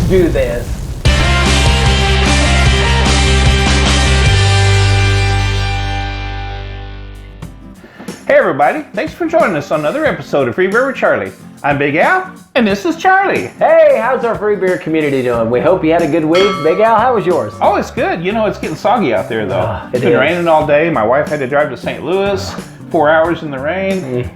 do this. Hey everybody, thanks for joining us on another episode of Free Beer with Charlie. I'm Big Al, and this is Charlie. Hey, how's our free beer community doing? We hope you had a good week. Big Al, how was yours? Oh, it's good. You know, it's getting soggy out there though. It's been is. raining all day. My wife had to drive to St. Louis, 4 hours in the rain.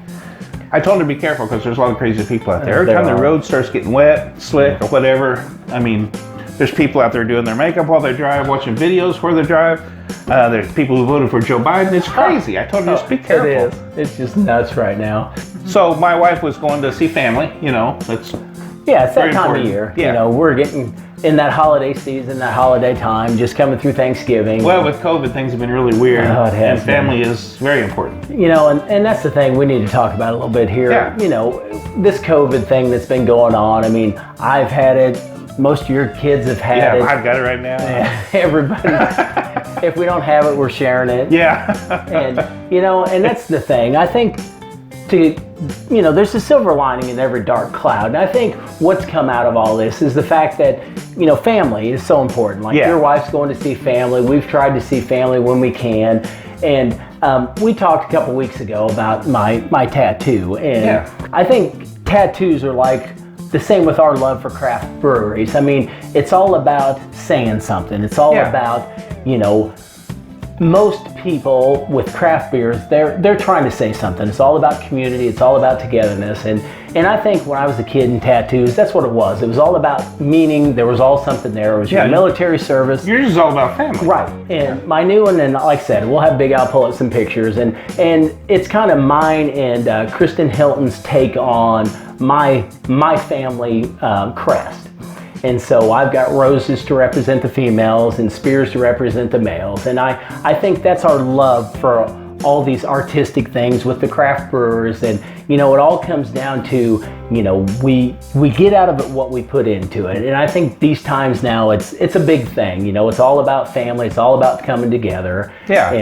I told her to be careful because there's a lot of crazy people out there. Every time the road starts getting wet, slick, or whatever, I mean, there's people out there doing their makeup while they drive, watching videos where they drive. There's people who voted for Joe Biden. It's crazy. I told her to be careful. It is. It's just nuts right now. So my wife was going to see family, you know. It's that time of year. Yeah. You know, we're getting in that holiday season, that holiday time, just coming through Thanksgiving. Well, with COVID, things have been really weird. Oh, it has and family is very important. You know, and that's the thing we need to talk about a little bit here. Yeah. You know, this COVID thing that's been going on. I mean, I've had it. Most of your kids have had it. Yeah, I've got it right now. Everybody. If we don't have it, we're sharing it. Yeah. And, you know, and that's the thing. I think there's a silver lining in every dark cloud. And I think what's come out of all this is the fact that, you know, family is so important. Like your wife's going to see family. We've tried to see family when we can. And we talked a couple weeks ago about my tattoo. And I think tattoos are like the same with our love for craft breweries. I mean, it's all about saying something. It's all about, you know, most people with craft beers, they're trying to say something. It's all about community. It's all about togetherness. And I think when I was a kid in tattoos, that's what it was. It was all about meaning. There was all something there. It was your military service. Yours is all about family. Right. And my new one, and like I said, we'll have Big Al pull up some pictures. And it's kind of mine and Kristen Hilton's take on my family crest. And so I've got roses to represent the females and spears to represent the males. And I think that's our love for all these artistic things with the craft brewers. And, you know, it all comes down to, you know, we get out of it what we put into it. And I think these times now it's a big thing. You know, it's all about family. It's all about coming together. Yeah.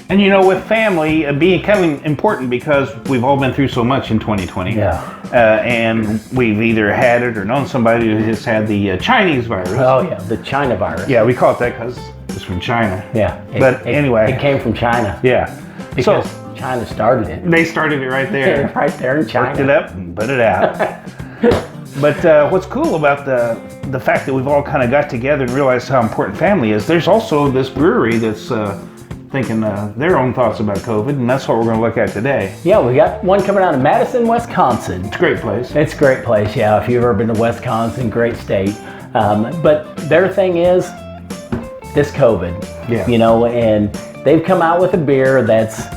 And you know, with family becoming important because we've all been through so much in 2020. Yeah. And we've either had it or known somebody who has had the Chinese virus. Oh, yeah, the China virus. Yeah, we call it that because it's from China. Yeah. Anyway. It came from China. Yeah. Because China started it. They started it right there. Right there in China. Worked it up and put it out. But what's cool about the fact that we've all kind of got together and realized how important family is, there's also this brewery that's thinking their own thoughts about COVID, and that's what we're going to look at today. Yeah, we got one coming out of Madison, Wisconsin. It's a great place. It's a great place, yeah. If you've ever been to Wisconsin, great state. But their thing is this COVID, you know, and they've come out with a beer that's,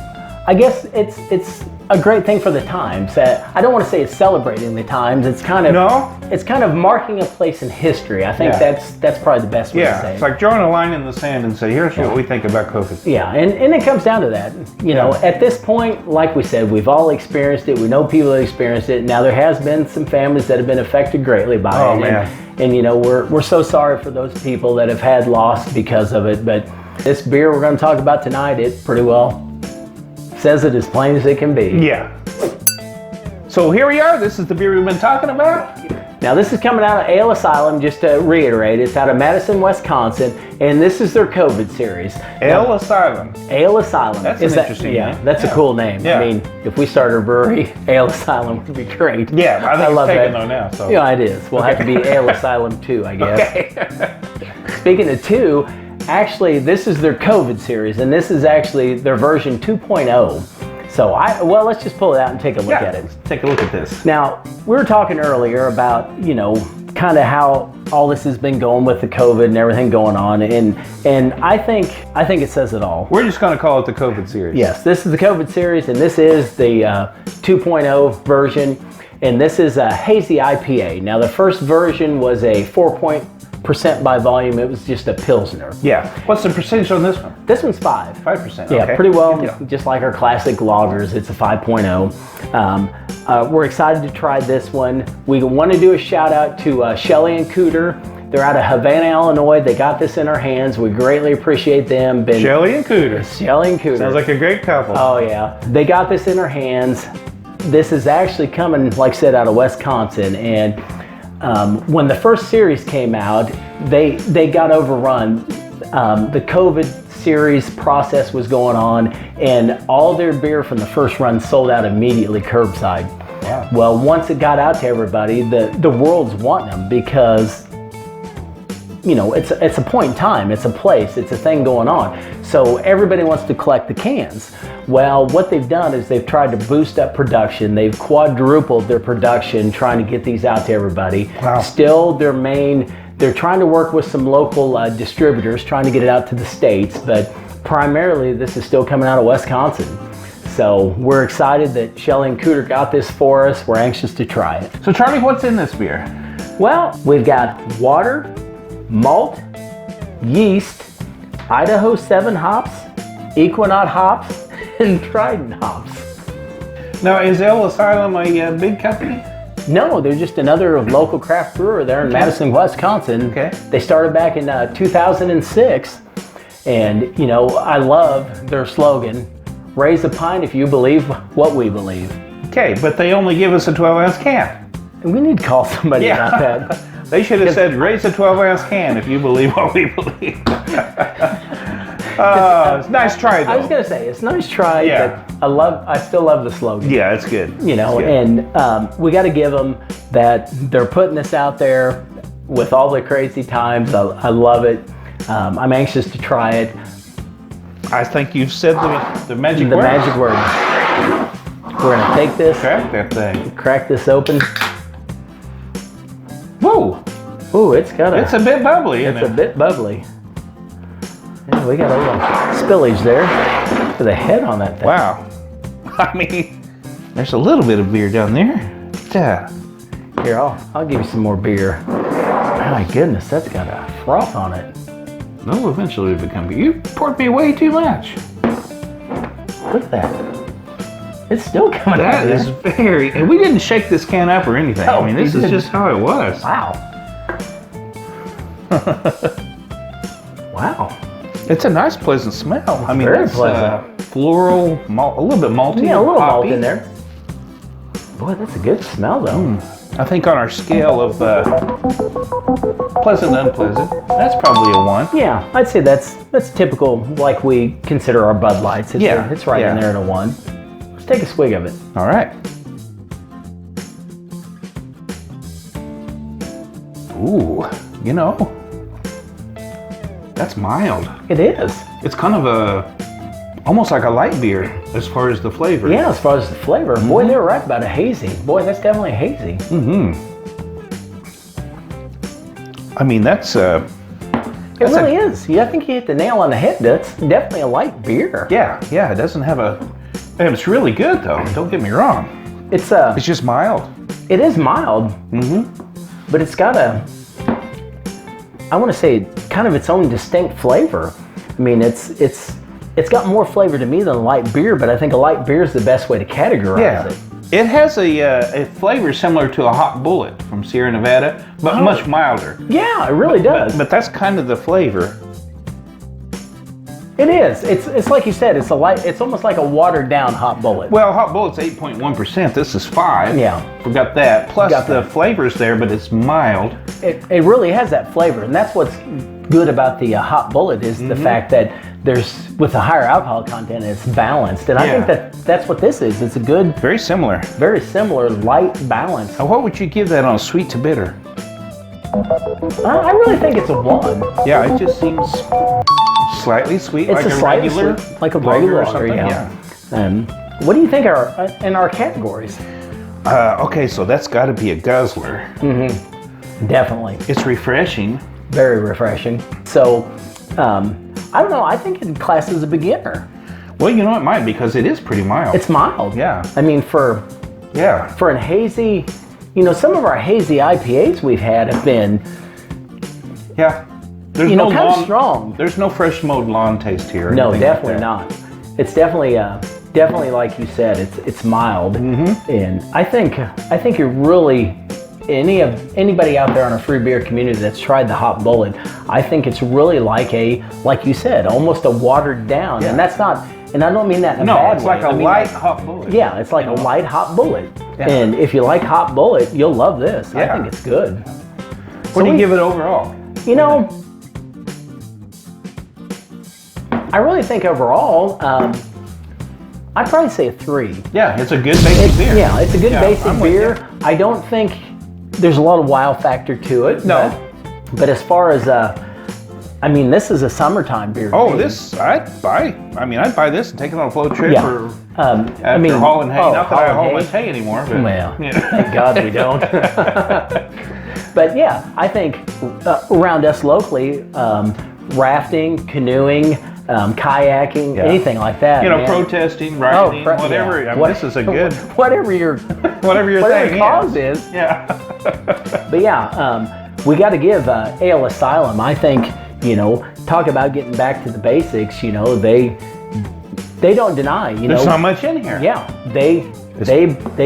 I guess it's a great thing for the times. I don't want to say it's celebrating the times. It's kind of marking a place in history. I think that's probably the best way to say it. Yeah, it's like drawing a line in the sand and say, here's what we think about COVID. Yeah, and it comes down to that. You know, at this point, like we said, we've all experienced it. We know people that experienced it. Now, there has been some families that have been affected greatly by it. Oh, man. And you know, we're so sorry for those people that have had loss because of it. But this beer we're going to talk about tonight, it pretty well says it as plain as it can be. Yeah. So here we are. This is the beer we've been talking about. Now this is coming out of Ale Asylum, just to reiterate. It's out of Madison, Wisconsin, and this is their COVID series. Ale Asylum. Ale Asylum. That's an interesting name. That's a cool name. Yeah. I mean, if we started a brewery, Ale Asylum would be great. Yeah, I think love it's taken that. though now. So. Yeah, it is. We'll have to be Ale Asylum 2, I guess. Okay. Speaking of 2, actually, this is their COVID series, and this is actually their version 2.0. So let's just pull it out and take a look at it. Let's take a look at this. Now, we were talking earlier about, you know, kind of how all this has been going with the COVID and everything going on, and I think it says it all. We're just going to call it the COVID series. Yes, this is the COVID series, and this is the 2.0 version, and this is a hazy IPA. Now, the first version was a 4% by volume. It was just a Pilsner. Yeah. What's the percentage on this one? This one's 5. 5%. Yeah, okay. pretty well. Just like our classic lagers, it's a 5.0. We're excited to try this one. We want to do a shout out to Shelly and Cooter. They're out of Havana, Illinois. They got this in our hands. We greatly appreciate them. Shelly and Cooter. Shelly and Cooter. Sounds like a great couple. Oh, yeah. They got this in our hands. This is actually coming, like I said, out of Wisconsin. And when the first series came out, they got overrun. The COVID series process was going on, and all their beer from the first run sold out immediately curbside. Wow. Well, once it got out to everybody, the world's wanting them because, you know, it's a point in time, it's a place, it's a thing going on. So everybody wants to collect the cans. Well, what they've done is they've tried to boost up production. They've quadrupled their production trying to get these out to everybody. Wow. Still, they're trying to work with some local distributors, trying to get it out to the States, but primarily this is still coming out of Wisconsin. So we're excited that Shelley and Cooter got this for us. We're anxious to try it. So Charlie, what's in this beer? Well, we've got water, malt, yeast, Idaho 7 hops, Equinox hops, and Trident hops. Now, is El Asylum a big company? No, they're just another local craft brewer there in Madison, Wisconsin. Okay. They started back in 2006, and you know, I love their slogan, raise a pint if you believe what we believe. Okay, but they only give us a 12-ounce can. And we need to call somebody about that. They should have said, raise a 12-ounce can if you believe what we believe. It's nice try, though. I was going to say, it's a nice try, Yeah. but I still love the slogan. Yeah, it's good. You know, It's good. and we got to give them that they're putting this out there with all the crazy times. I love it. I'm anxious to try it. I think you've said the magic The word. magic word. We're going to take this, Crack that thing. crack this open. Whoa, Ooh, it's got it's a bit bubbly, isn't it's a it? bit bubbly. Yeah, we got a little spillage there to the head on that thing. Wow. I mean, there's a little bit of beer down there. Yeah. Here, I'll give you some more beer. My goodness, that's got a froth on it. No, eventually it become beer. You poured me way too much. Look at that. It's still coming out That of is there. very, and we didn't shake this can up or anything. No, I mean, this we is didn't. just how it was. Wow. Wow. It's a nice, pleasant smell. I mean, Very it's pleasant. floral, malt, a little bit malty. Yeah, a little malt hoppy. in there. Boy, that's a good smell though. I think on our scale of pleasant to unpleasant, that's probably a 1. Yeah, I'd say that's typical, like we consider our Bud Lights. It's, Yeah, it's right in yeah. there at a 1. Let's take a swig of it. All right. Ooh, you know, that's mild. It is. It's kind of almost like a light beer as far as the flavor. Yeah, as far as the flavor. Boy, they were right about a hazy. Boy, that's definitely a hazy. I mean, that's It really is. Yeah, I think you hit the nail on the head. That's definitely a light beer. yeah. It doesn't have a. It's really good though. Don't get me wrong. It's just mild. it is mild, but it's got I want to say kind of its own distinct flavor. I mean, it's got more flavor to me than a light beer, but I think a light beer is the best way to categorize it. It has a flavor similar to a hot bullet from Sierra Nevada, but much milder. Yeah, it really does. But that's kind of the flavor. It is. It's like you said. It's almost like a watered down hot bullet. Well, hot bullet's 8.1%. This is 5. Yeah. Forgot that. Plus Got the that. flavor's there, but it's mild. It really has that flavor, and that's what's good about the hot bullet is the fact that with a higher alcohol content, it's balanced, and I Yeah. think that's what this is. It's a good, Very similar. very similar light balance. Now, what would you give that on sweet to bitter? I really think it's a 1. Yeah, it just seems slightly sweet, It's like a a slightly regular, sweet, like a lager regular or something. yeah. What do you think are in our categories? Okay, so that's got to be a guzzler. Definitely, It's refreshing. very refreshing. So, I don't know. I think it classes as a beginner. Well, you know it might because it is pretty mild. It's mild. Yeah. I mean, for a hazy, some of our hazy IPAs we've had have been, Yeah. There's kind of lawn- strong. There's no fresh mowed lawn taste here. or No, anything like definitely that. not. It's definitely like you said. It's mild, and I think it really anybody out there in our free beer community that's tried the hot bullet, I think it's really like you said, almost a watered down, and that's not And I don't mean that in a No, bad it's way. like a I mean light that- hot bullet. Yeah, it's like a light hot bullet. Yeah. And if you like hot bullet, you'll love this. I Yeah. think it's good. What do you give it overall? You know, I really think overall, I'd probably say a 3. Yeah, it's a good basic beer. Yeah, it's a good basic I'm with beer. you. I don't think there's a lot of wow factor to it. No. But as far as, I mean, this is a summertime beer. to Oh, me. this I'd buy. I mean, I'd buy this and take it on a float trip Yeah. or I hauling hay. Not that I haul hauling much hay anymore. But, Well, yeah. thank God we don't. But yeah, I think around us locally, rafting, canoeing, kayaking, anything like that. You know, man. protesting, rioting, whatever. yeah. I mean, this is a good, whatever your whatever your whatever thing cause is. is. Yeah. But yeah, we got to give Ale Asylum. I think, you know, talk about getting back to the basics. You know, they don't deny. You There's know, not much in here. yeah, they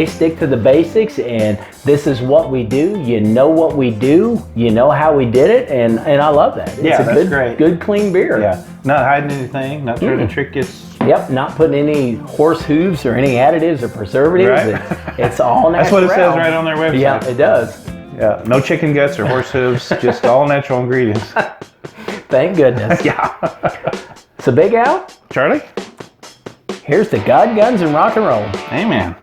stick to the basics, and this is what we do. You know what we do. You know how we did it, and I love that. It's Yeah, a that's good, great. good clean beer. Yeah. Not hiding anything. Not trying to trick us. Yep, not putting any horse hooves or any additives or preservatives. Right. It's all natural. That's what it says right on their website. Yeah, it does. Yeah. No chicken guts or horse hooves. Just all natural ingredients. Thank goodness. Yeah. So Big Al, Charlie. here's to God, guns, and rock and roll. Amen.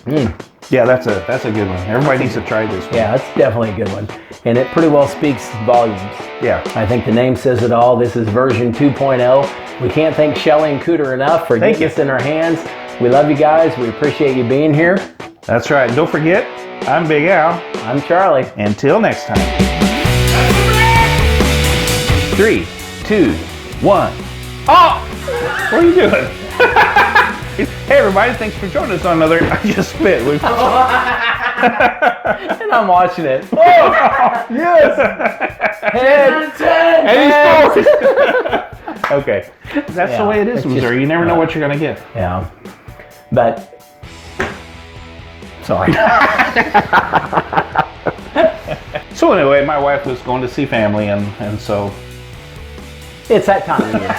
Amen. Yeah, that's a good one. Everybody needs to try this one. Yeah, it's definitely a good one. And it pretty well speaks volumes. Yeah. I think the name says it all. This is version 2.0. We can't thank Shelly and Cooter enough for getting this in our hands. We love you guys. We appreciate you being here. That's right. Don't forget, I'm Big Al. I'm Charlie. Until next time. 3, 2, 1. Oh! What are you doing? Hey everybody, thanks for joining us on another I Just Spit. And I'm watching it. Oh, yes! Head. Okay. That's the way it is in Missouri. You never know what you're going to get. Yeah. But, sorry. So anyway, my wife was going to see family and so... It's that time of year.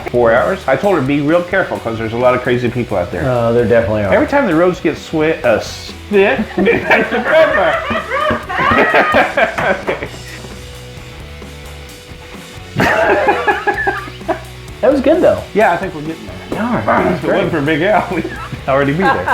4 hours. I told her to be real careful because there's a lot of crazy people out there. Oh, there definitely are. Every time the roads get spit, okay. That was good though. Yeah, I think we're getting there. All right. If it wasn't for Big Al, we'd already be there.